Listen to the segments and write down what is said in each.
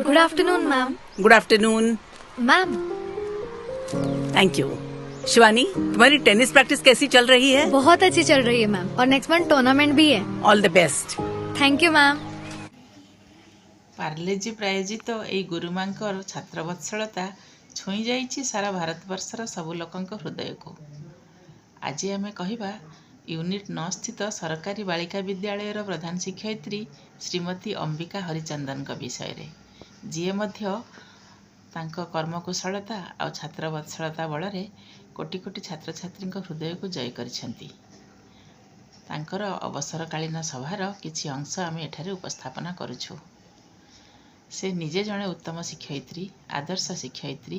Good afternoon ma'am. Good afternoon. Ma'am thank you. Shivani, तुम्हारी tennis practice कैसी चल रही है? बहुत अच्छी चल रही है मैम, और नेक्स्ट मंथ टूर्नामेंट भी है। All the best. Thank you ma'am. Parle-G प्रायोजित एई गुरुमांकर छात्रवत्सलता छुई जाइछि सारा भारतवर्षर सबु लोकंक हृदय को। आज आमे कहिबा यूनिट 9 स्थित सरकारी बालिका विद्यालयर प्रधान शिक्षयित्री श्रीमती अंबिका हरिचंदन विषय रे, जीए मध्य तांको कर्मकुशलता और छात्रवत्सलता बल कोटि कोटि छात्र छात्री हृदय को जय करिसेंती। तांकर अवसरकालीन सभार किछि अंश आमे एठारे उपस्थापना करुछु। से निजे जड़े उत्तम शिक्षयित्री, आदर्श शिक्षयित्री,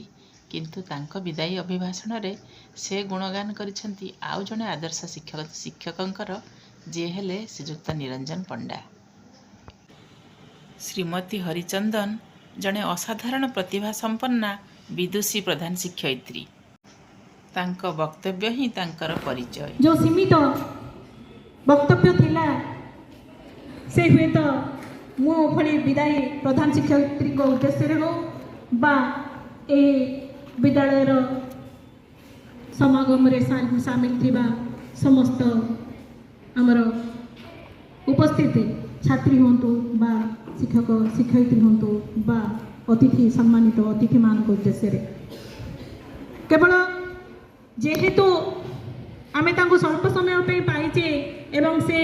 किंतु तांको विदायी अभिभाषण रे से गुणगान करिसेंती आउ जड़े आदर्श शिक्षकंकर जे हेले श्रीयुक्त निरंजन पंडा। श्रीमती हरिचंदन जड़े असाधारण प्रतिभा संपन्ना विदुषी प्रधान शिक्षयित्री। तांको वक्तव्य ही तांकर परिचय। जो सीमित वक्तव्य थिला से हुए तो मो भली विदायी प्रधान शिक्षयित्री को उद्देश्य हो बा ए विद्यालय समागम रे सामिल थिबा समस्त आमर उपस्थिति छात्री होंतु बा शिक्षक शिक्षयित्री होंतु बा अतिथि सम्मानित अतिथि मान उद्देश्य रे केवल जेहेतु आमे तांको स्वल्प समय पे पाइचे एवं से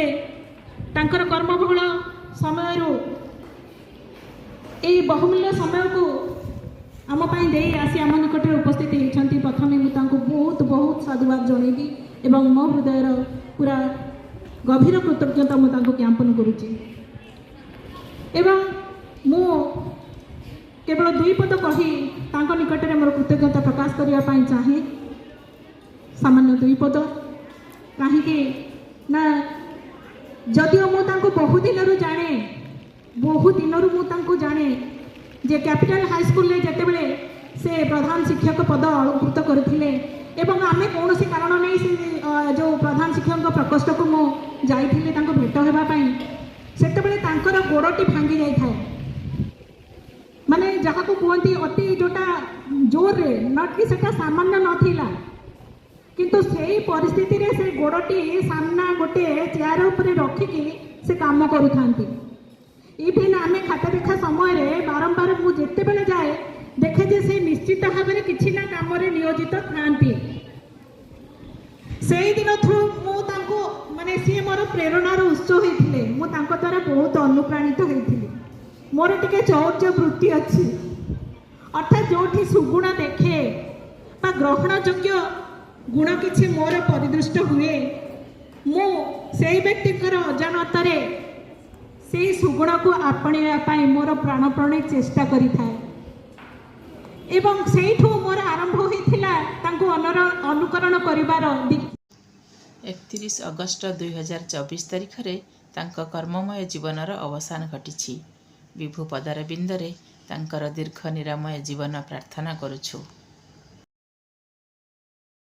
तांकर कर्मबहुल समय बहुमूल्य समय को आम दे आसी आम निकट उपस्थित होती। प्रथम मुझे बहुत बहुत साधुवाद जनइबी एवं मो हृदय पूरा गभीर कृतज्ञता मुझे ज्ञापन करुच्ची। एवं मु केवल दुई पद कही तांको निकट में मोर कृतज्ञता प्रकाश करने चाहे। सामान्य दुई पद कहीं ना जदिओ मुझे बहु दिन जाने बहु दिन मुझे जाने जे कैपिटल हाई स्कूल जिते बड़े से प्रधान शिक्षक पद अलंकृत करते एवं आमे कौन से कारण नहीं से जो प्रधान शिक्षक प्रकोष्ठ को मुझे भेट होगापाई से गोड़टी भांगी जाए माने जहाँ को कहती अति जोटा जोर रे नट कि सेटा सामान्य नथिला किंतु से परिस्थिति रे से गोड़टी सामना गोटे चेयर उपरे रखिकी से काम करूथांती। इवन आमे खाता देखा समय रे बारंबार मु जेते बेले जाए देखे जे से निश्चित भाव में किछि ना काम रे नियोजित थांती। सेई दिन थ्रू मु तांको माने सी मोर प्रेरणार उत्स होइथिले। मु तांको द्वारा बहुत अनुप्राणित होइथिली। मोर टिके चौर्य वृत्ति अछि अर्थात जोठी सुगुण देखे बा ग्रहण योग्य गुण किछि मोर परिदृष्ट हुए मु सेई व्यक्तिकर अजानतारे से सुगुण को आपणा मोर प्राणप्राणे चेष्टा करिथाए एवं सेठू मोर आरंभ होइथिला तांको अनुकरण करिवार। 31 अगस्ट 2024 तारिख रे तांको कर्ममय जीवनर अवसान घटिछि। विभु पदार बिंदरे तांकर दीर्घ निरामय जीवन प्रार्थना करुछु।